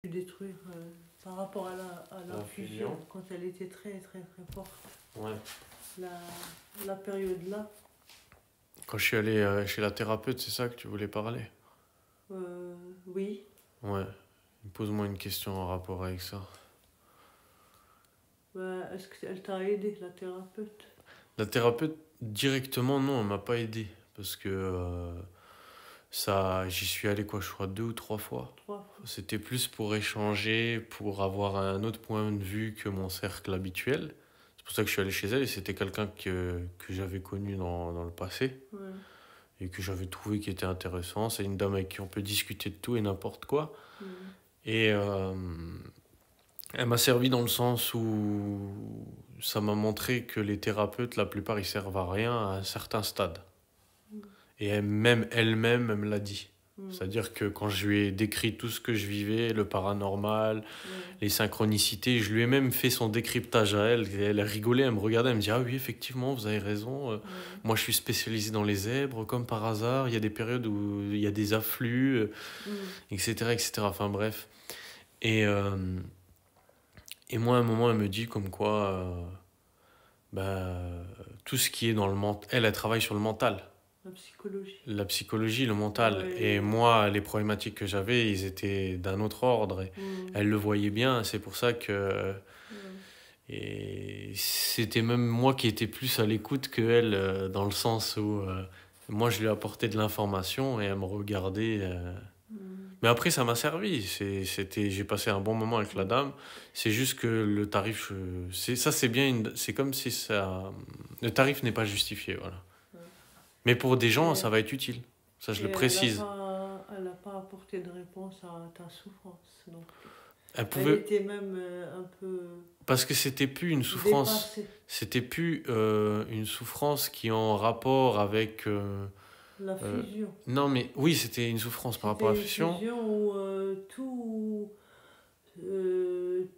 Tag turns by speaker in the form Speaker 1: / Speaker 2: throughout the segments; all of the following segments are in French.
Speaker 1: détruire par rapport à la fusion, quand elle était très très très forte.
Speaker 2: Ouais.
Speaker 1: La période là.
Speaker 2: Quand je suis allé chez la thérapeute, c'est ça que tu voulais parler?
Speaker 1: Oui.
Speaker 2: Ouais. Pose-moi une question en rapport avec ça.
Speaker 1: Est-ce qu'elle t'a aidé, la thérapeute?
Speaker 2: La thérapeute, directement, non, elle m'a pas aidé. Parce que j'y suis allé quoi, je crois 2 ou 3 fois.
Speaker 1: 3 fois.
Speaker 2: C'était plus pour échanger, pour avoir un autre point de vue que mon cercle habituel. C'est pour ça que je suis allé chez elle et c'était quelqu'un que j'avais connu dans le passé.
Speaker 1: Ouais.
Speaker 2: Et que j'avais trouvé qui était intéressant. C'est une dame avec qui on peut discuter de tout et n'importe quoi. Et elle m'a servi dans le sens où ça m'a montré que les thérapeutes, la plupart, ils servent à rien à un certain stade. Et elle-même, elle me l'a dit. C'est-à-dire que quand je lui ai décrit tout ce que je vivais, le paranormal, les synchronicités, je lui ai même fait son décryptage à elle. Elle a rigolé, elle me regardait, elle me dit « Ah oui, effectivement, vous avez raison. Moi, je suis spécialisé dans les zèbres, comme par hasard. Il y a des périodes où il y a des afflux, etc., etc. » Enfin bref. Et moi, à un moment, elle me dit comme quoi tout ce qui est dans le mental, elle travaille sur le mental. La psychologie, le mental.
Speaker 1: Ouais.
Speaker 2: Et moi, les problématiques que j'avais, ils étaient d'un autre ordre. Et elle le voyait bien. C'est pour ça que... Et c'était même moi qui étais plus à l'écoute qu'elle, dans le sens où moi, je lui apportais de l'information et elle me regardait. Mais après, ça m'a servi. J'ai passé un bon moment avec la dame. C'est juste que le tarif, c'est bien. C'est comme si ça... Le tarif n'est pas justifié, voilà. Mais pour des gens, ça va être utile. Ça, je le précise.
Speaker 1: Elle n'a pas apporté de réponse à ta souffrance. Donc,
Speaker 2: elle
Speaker 1: était même un peu...
Speaker 2: Parce que c'était plus une souffrance.
Speaker 1: Dépassée.
Speaker 2: C'était plus une souffrance qui est en rapport avec...
Speaker 1: la fusion.
Speaker 2: Non, mais oui, c'était une souffrance par rapport à la fusion.
Speaker 1: C'était une fusion où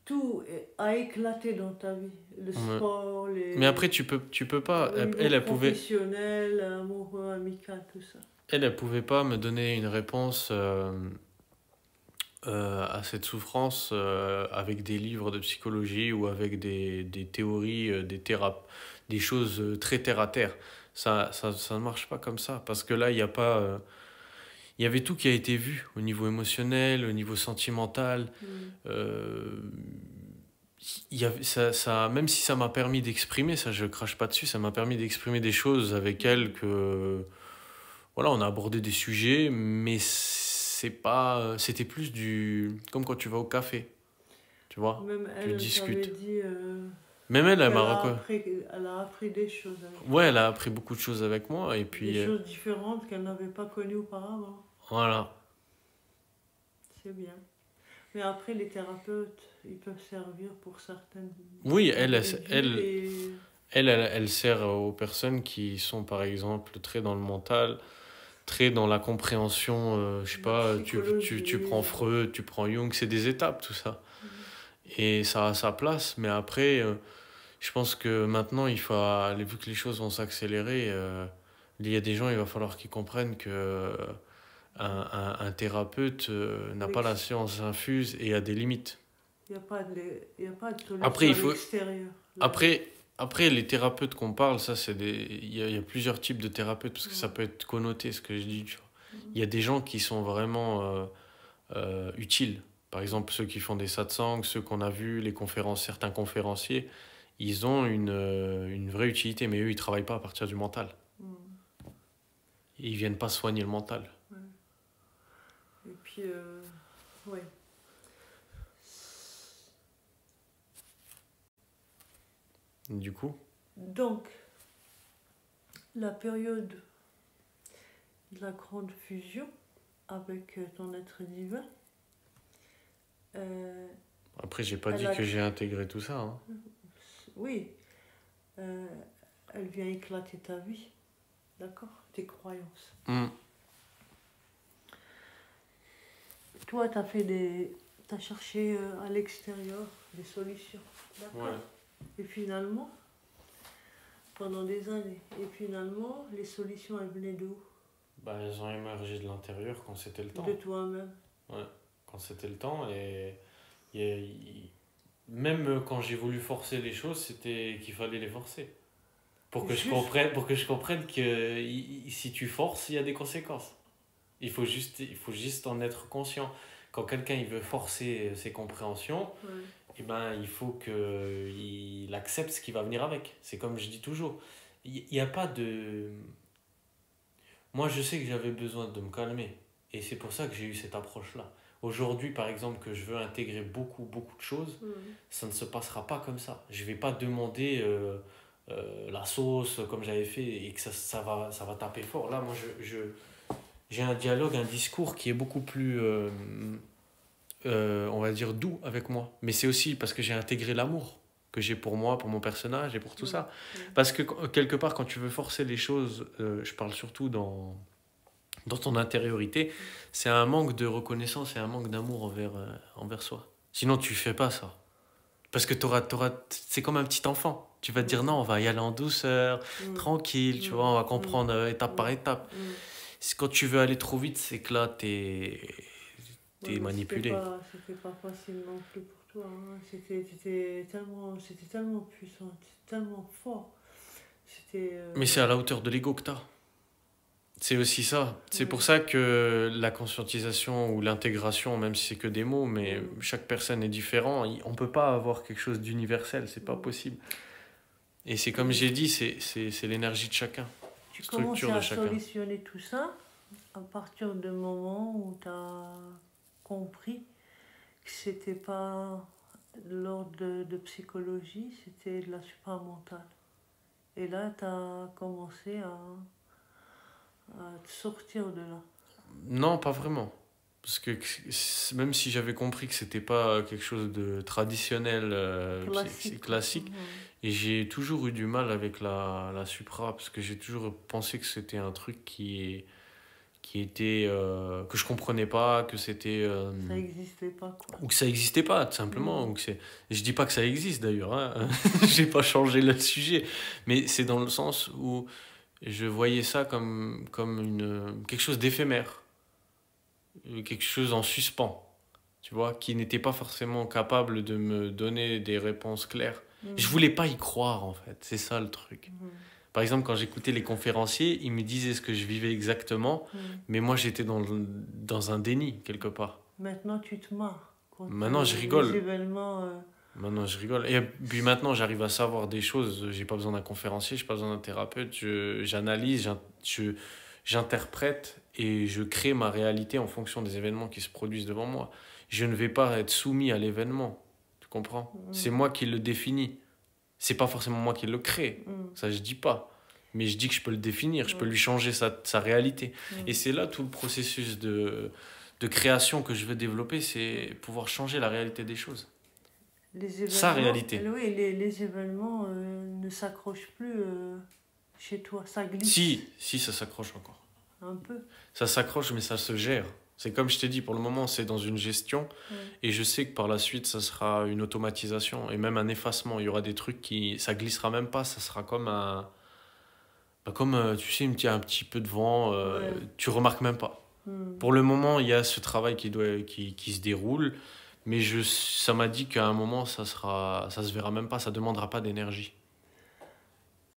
Speaker 1: tout a éclaté dans ta vie. Le sport, les...
Speaker 2: Mais après, tu peux pas... Elle pouvait...
Speaker 1: Professionnel, amoureux, amical, tout ça.
Speaker 2: Elle pouvait pas me donner une réponse à cette souffrance avec des livres de psychologie ou avec des théories, des choses très terre à terre. Ça ne marche pas comme ça. Parce que là, il n'y a pas... il y avait tout qui a été vu au niveau émotionnel, au niveau sentimental. Même si ça m'a permis d'exprimer, ça je crache pas dessus, ça m'a permis d'exprimer des choses avec elle que... Voilà, on a abordé des sujets, mais c'était plus comme quand tu vas au café, tu vois,
Speaker 1: même
Speaker 2: tu discutes.
Speaker 1: Dit,
Speaker 2: même elle m'a
Speaker 1: elle a appris des choses avec
Speaker 2: ouais, elle a appris beaucoup de choses avec moi. Et puis,
Speaker 1: des choses différentes qu'elle n'avait pas connues auparavant.
Speaker 2: Voilà.
Speaker 1: C'est bien. Mais après, les thérapeutes, ils peuvent servir pour certaines...
Speaker 2: Oui, elle sert aux personnes qui sont, par exemple, très dans le mental, très dans la compréhension, je sais pas, tu prends Freud, tu prends Jung, c'est des étapes, tout ça. Et ça a sa place, mais après, je pense que maintenant, vu que les choses vont s'accélérer, il y a des gens, il va falloir qu'ils comprennent que un thérapeute n'a pas la science infuse et a des limites.
Speaker 1: Il n'y a pas de solution
Speaker 2: après,
Speaker 1: à l'extérieur.
Speaker 2: Après, les thérapeutes qu'on parle, ça, il y a plusieurs types de thérapeutes, parce que ça peut être connoté, ce que je dis. Tu vois. Il y a des gens qui sont vraiment utiles. Par exemple, ceux qui font des satsangs, ceux qu'on a vus, certains conférenciers, ils ont une vraie utilité, mais eux, ils ne travaillent pas à partir du mental. Ils ne viennent pas soigner le mental.
Speaker 1: Ouais. Et puis, ouais.
Speaker 2: Du coup?
Speaker 1: Donc, la période de la grande fusion avec ton être divin.
Speaker 2: Après, j'ai pas dit que j'ai intégré tout ça. Hein.
Speaker 1: Oui. Elle vient éclater ta vie. D'accord? Tes croyances. Toi, t'as cherché à l'extérieur des solutions. D'accord?
Speaker 2: Ouais.
Speaker 1: Et finalement, pendant des années, les solutions, elles venaient d'où?
Speaker 2: Elles ont émergé de l'intérieur quand c'était le temps.
Speaker 1: De toi-même.
Speaker 2: Ouais. quand c'était le temps. Et, même quand j'ai voulu forcer les choses, c'était qu'il fallait les forcer. Pour que je comprenne que si tu forces, il y a des conséquences. Il faut juste en être conscient. Quand quelqu'un il veut forcer ses compréhensions, eh ben, il faut qu'il accepte ce qui va venir avec. C'est comme je dis toujours. Il n'y a pas de... Moi, je sais que j'avais besoin de me calmer. Et c'est pour ça que j'ai eu cette approche-là. Aujourd'hui, par exemple, que je veux intégrer beaucoup, beaucoup de choses, ça ne se passera pas comme ça. Je ne vais pas demander la sauce comme j'avais fait et que ça va taper fort. Là, moi, j'ai un dialogue, un discours qui est beaucoup plus, on va dire, doux avec moi. Mais c'est aussi parce que j'ai intégré l'amour que j'ai pour moi, pour mon personnage et pour tout ça. Parce que quelque part, quand tu veux forcer les choses, je parle surtout dans ton intériorité, c'est un manque de reconnaissance et un manque d'amour envers soi. Sinon, tu fais pas ça. Parce que c'est comme un petit enfant. Tu vas te dire non, on va y aller en douceur, tranquille, tu vois, on va comprendre étape par étape. Quand tu veux aller trop vite, c'est que là, t'es manipulé.
Speaker 1: C'était pas facile non plus pour toi. Hein. C'était tellement puissant, tellement fort.
Speaker 2: Mais c'est à la hauteur de l'ego que t'as. C'est aussi ça. C'est pour ça que la conscientisation ou l'intégration, même si c'est que des mots, mais chaque personne est différent. On ne peut pas avoir quelque chose d'universel, c'est pas possible. Et c'est comme j'ai dit, c'est l'énergie de chacun.
Speaker 1: Tu commences à solutionner tout ça à partir du moment où tu as compris que c'était pas de l'ordre de psychologie, c'était de la supramentale. Et là, tu as commencé à te sortir de là.
Speaker 2: Non, pas vraiment. Parce que même si j'avais compris que c'était pas quelque chose de traditionnel, classique, et j'ai toujours eu du mal avec la supra, parce que j'ai toujours pensé que c'était un truc qui était que je comprenais pas, que c'était
Speaker 1: ça existait pas, quoi.
Speaker 2: Ou que ça existait pas tout simplement, ou que c'est... Je dis pas que ça existe d'ailleurs, hein. J'ai pas changé le sujet, mais c'est dans le sens où je voyais ça comme quelque chose d'éphémère, quelque chose en suspens, tu vois, qui n'était pas forcément capable de me donner des réponses claires. Je voulais pas y croire en fait, c'est ça le truc. Par exemple, quand j'écoutais les conférenciers, ils me disaient ce que je vivais exactement, mais moi j'étais dans un déni quelque part.
Speaker 1: Maintenant tu te marres.
Speaker 2: Maintenant je rigole.
Speaker 1: Les événements,
Speaker 2: Maintenant je rigole. Et puis maintenant j'arrive à savoir des choses. J'ai pas besoin d'un conférencier, j'ai pas besoin d'un thérapeute. J'analyse, j'interprète et je crée ma réalité en fonction des événements qui se produisent devant moi. Je ne vais pas être soumis à l'événement. Tu comprends? C'est moi qui le définis. C'est pas forcément moi qui le crée, ça je dis pas. Mais je dis que je peux le définir, je peux lui changer sa réalité. Et c'est là tout le processus de création que je veux développer, c'est pouvoir changer la réalité des choses. Sa réalité.
Speaker 1: Oui, les événements ne s'accrochent plus chez toi, ça glisse.
Speaker 2: Si, ça s'accroche encore.
Speaker 1: Un peu.
Speaker 2: Ça s'accroche, mais ça se gère. C'est comme je t'ai dit, pour le moment, c'est dans une gestion. Et je sais que par la suite, ça sera une automatisation et même un effacement. Il y aura des trucs ça glissera même pas. Ça sera comme tu sais, un petit peu de vent. Tu remarques même pas. Pour le moment, il y a ce travail qui se déroule. Mais ça m'a dit qu'à un moment, ça se verra même pas. Ça demandera pas d'énergie.